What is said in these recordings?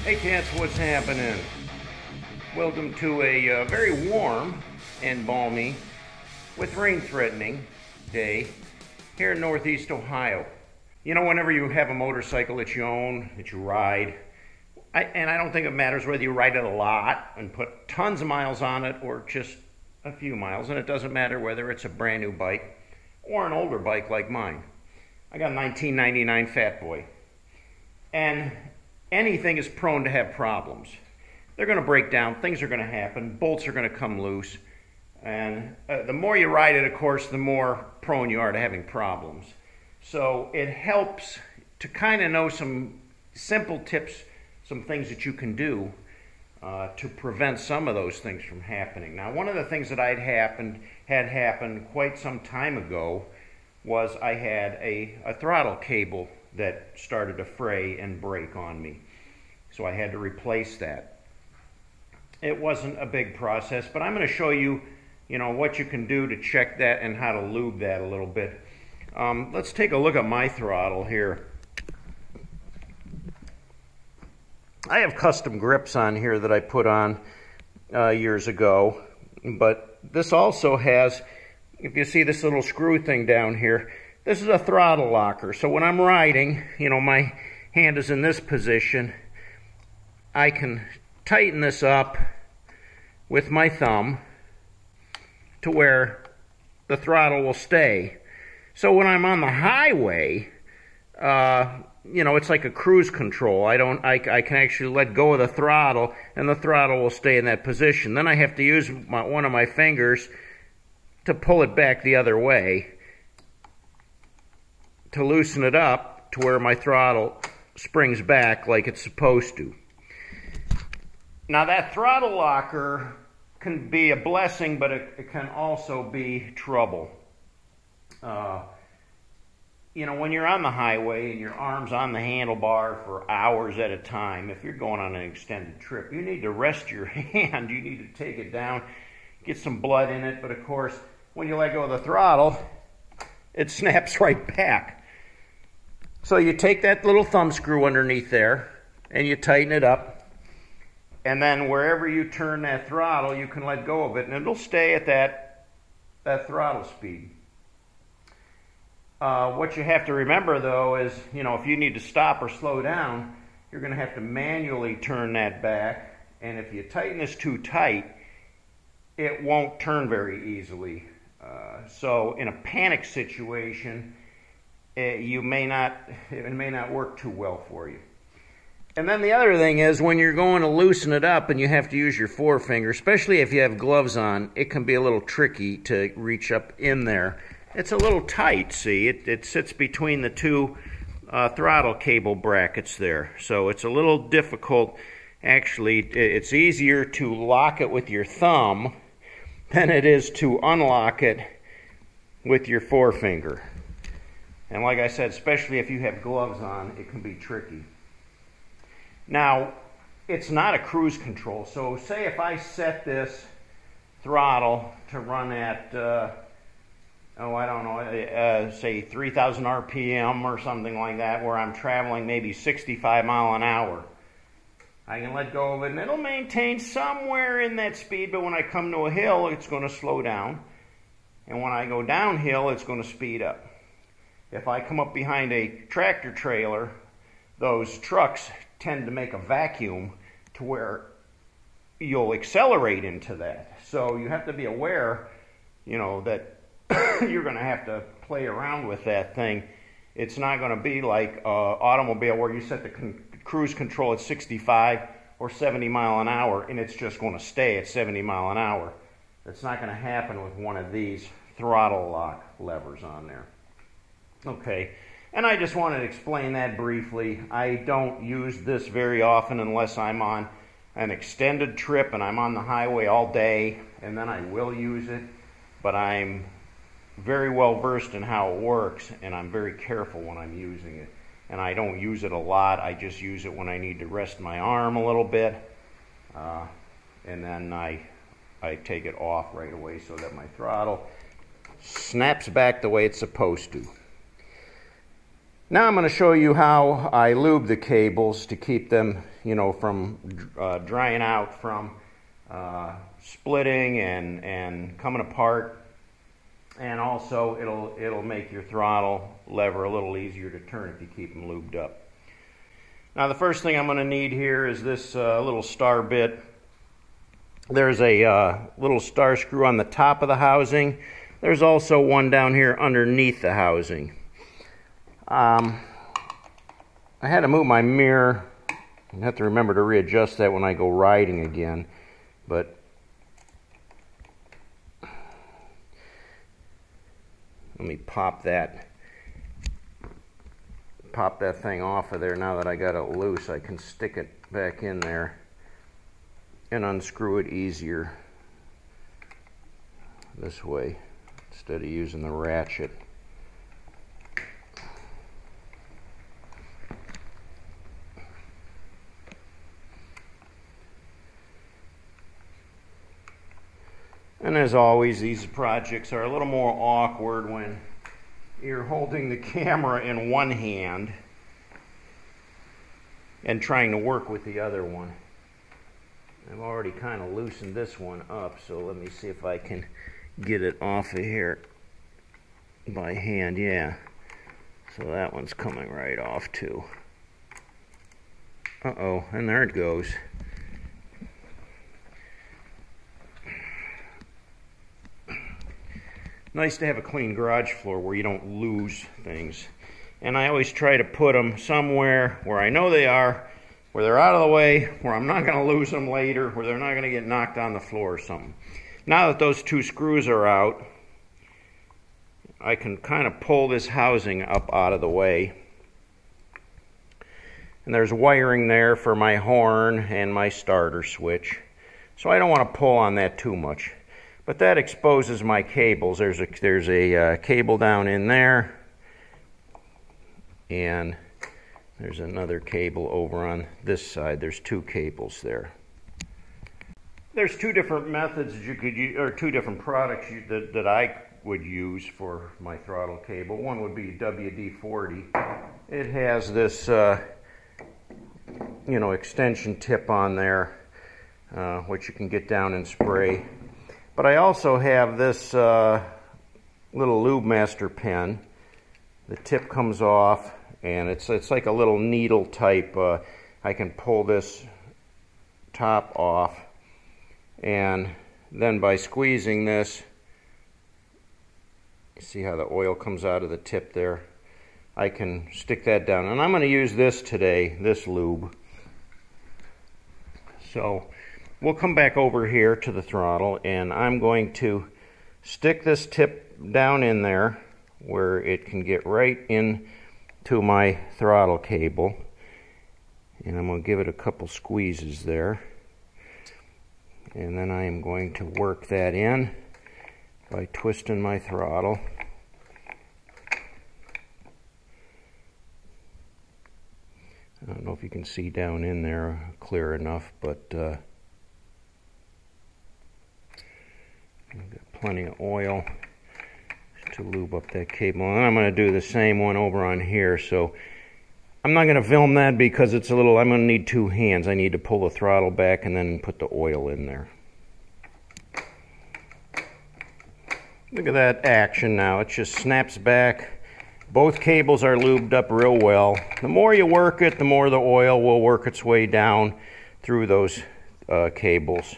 Hey cats, what's happening? Welcome to a very warm and balmy, with rain threatening, day here in Northeast Ohio. You know, whenever you have a motorcycle that you own, that you ride, and I don't think it matters whether you ride it a lot and put tons of miles on it or just a few miles, and it doesn't matter whether it's a brand new bike or an older bike like mine. I got a 1999 Fat Boy, and anything is prone to have problems. They're going to break down, things are going to happen, bolts are going to come loose, and the more you ride it, of course, the more prone you are to having problems. So it helps to kind of know some simple tips, some things that you can do to prevent some of those things from happening. Now, one of the things that had happened quite some time ago was I had a throttle cable that started to fray and break on me. So I had to replace that. It wasn't a big process, but I'm going to show you, what you can do to check that and how to lube that a little bit. Let's take a look at my throttle here. I have custom grips on here that I put on years ago, but this also has, if you see this little screw thing down here, this is a throttle locker. So when I'm riding, my hand is in this position, I can tighten this up with my thumb to where the throttle will stay. So when I'm on the highway, it's like a cruise control. I can actually let go of the throttle, and the throttle will stay in that position. Then I have to use one of my fingers to pull it back the other way to loosen it up to where my throttle springs back like it's supposed to. Now, that throttle locker can be a blessing, but it can also be trouble. When you're on the highway and your arm's on the handlebar for hours at a time, if you're going on an extended trip, you need to rest your hand. You need to take it down, get some blood in it. But of course, when you let go of the throttle, it snaps right back. So you take that little thumb screw underneath there and you tighten it up. And then wherever you turn that throttle, you can let go of it, and it'll stay at that throttle speed. What you have to remember, though, is, if you need to stop or slow down, you're going to have to manually turn that back. And if you tighten this too tight, it won't turn very easily. So in a panic situation, it may not work too well for you. And then the other thing is, when you're going to loosen it up and you have to use your forefinger, especially if you have gloves on, it can be a little tricky to reach up in there. It's a little tight, see? It sits between the two throttle cable brackets there. So it's a little difficult. Actually, it's easier to lock it with your thumb than it is to unlock it with your forefinger. And like I said, especially if you have gloves on, it can be tricky. Now, it's not a cruise control. So say if I set this throttle to run at, say 3,000 RPM or something like that, where I'm traveling maybe 65 mile an hour. I can let go of it, and it'll maintain somewhere in that speed, but when I come to a hill, it's going to slow down. And when I go downhill, it's going to speed up. If I come up behind a tractor trailer, those trucks tend to make a vacuum to where you'll accelerate into that. So you have to be aware, that you're going to have to play around with that thing. It's not going to be like an automobile where you set the cruise control at 65 or 70 mile an hour and it's just going to stay at 70 mile an hour. That's not going to happen with one of these throttle lock levers on there. Okay, and I just wanted to explain that briefly. I don't use this very often unless I'm on an extended trip and I'm on the highway all day, and then I will use it. But I'm very well versed in how it works, and I'm very careful when I'm using it. And I don't use it a lot. I just use it when I need to rest my arm a little bit, and then I take it off right away so that my throttle snaps back the way it's supposed to. Now I'm going to show you how I lube the cables to keep them, from drying out from splitting and coming apart. And also it'll make your throttle lever a little easier to turn if you keep them lubed up. Now the first thing I'm going to need here is this little star bit. There's a little star screw on the top of the housing. There's also one down here underneath the housing. I had to move my mirror. I have to remember to readjust that when I go riding again. But let me pop that thing off of there. Now that I got it loose, I can stick it back in there and unscrew it easier this way instead of using the ratchet. And as always, these projects are a little more awkward when you're holding the camera in one hand and trying to work with the other one. I've already kind of loosened this one up, so let me see if I can get it off of here by hand. Yeah, so that one's coming right off too. Uh-oh, and there it goes. Nice to have a clean garage floor where you don't lose things. And I always try to put them somewhere where I know they are, where they're out of the way, where I'm not going to lose them later, where they're not going to get knocked on the floor or something. Now that those two screws are out, I can kind of pull this housing up out of the way. And there's wiring there for my horn and my starter switch. So I don't want to pull on that too much. But that exposes my cables. There's a cable down in there, and there's another cable over on this side. There's two cables there. There's two different methods you could use, or two different products that I would use for my throttle cable. One would be WD-40. It has this, extension tip on there, which you can get down and spray. But I also have this little Lube Master pen. The tip comes off, and it's like a little needle type. I can pull this top off, and then by squeezing this, you see how the oil comes out of the tip there? I can stick that down. And I'm going to use this today, this lube. So we'll come back over here to the throttle, and I'm going to stick this tip down in there where it can get right into my throttle cable. And I'm going to give it a couple squeezes there. And then I am going to work that in by twisting my throttle. I don't know if you can see down in there clear enough, but I've got plenty of oil to lube up that cable. And I'm going to do the same one over on here. So I'm not going to film that because it's a little, I'm going to need two hands. I need to pull the throttle back and then put the oil in there. Look at that action now. It just snaps back. Both cables are lubed up real well. The more you work it, the more the oil will work its way down through those cables.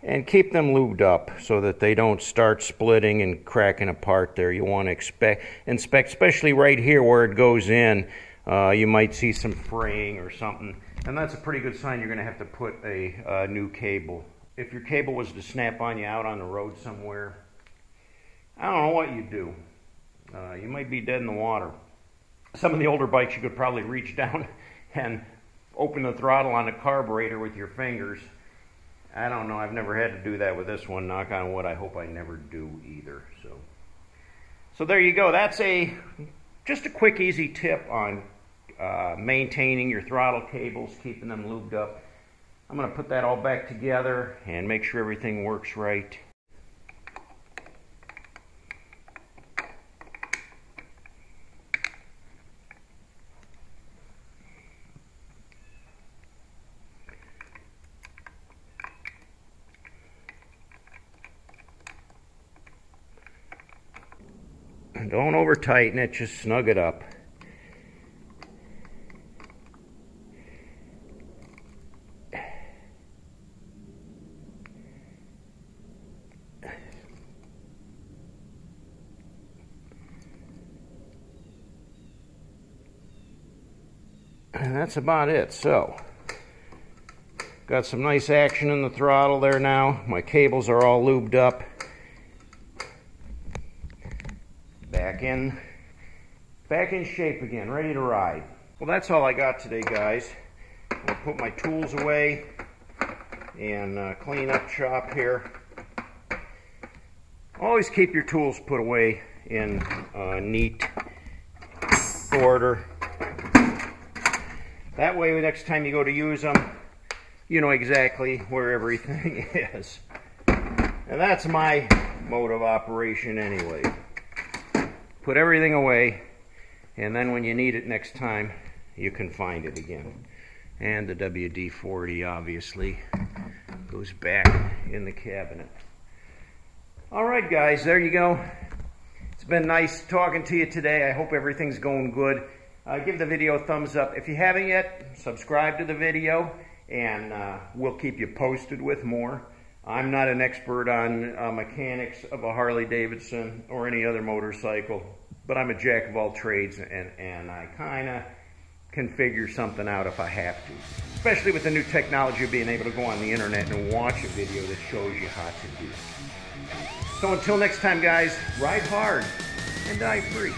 And keep them lubed up so that they don't start splitting and cracking apart there. You want to inspect, especially right here where it goes in. You might see some fraying or something. And that's a pretty good sign you're going to have to put a new cable. If your cable was to snap on you out on the road somewhere, I don't know what you'd do. You might be dead in the water. Some of the older bikes you could probably reach down and open the throttle on the carburetor with your fingers. I don't know. I've never had to do that with this one. Knock on wood. I hope I never do either. So there you go. That's just a quick, easy tip on maintaining your throttle cables, keeping them lubed up. I'm going to put that all back together and make sure everything works right. Don't over tighten it, just snug it up. And that's about it. So, got some nice action in the throttle there now. My cables are all lubed up. Back in shape again, ready to ride. Well, that's all I got today, guys. I'll put my tools away and clean up shop here. Always keep your tools put away in neat order. That way, the next time you go to use them, you know exactly where everything is. And that's my mode of operation anyway. Put everything away, and then when you need it next time, you can find it again. And the WD-40 obviously goes back in the cabinet. Alright guys, there you go. It's been nice talking to you today. I hope everything's going good. Give the video a thumbs up. If you haven't yet, subscribe to the video, and we'll keep you posted with more. I'm not an expert on mechanics of a Harley-Davidson or any other motorcycle, but I'm a jack of all trades, and I kind of can figure something out if I have to. Especially with the new technology of being able to go on the internet and watch a video that shows you how to do it. So until next time, guys, ride hard and die free.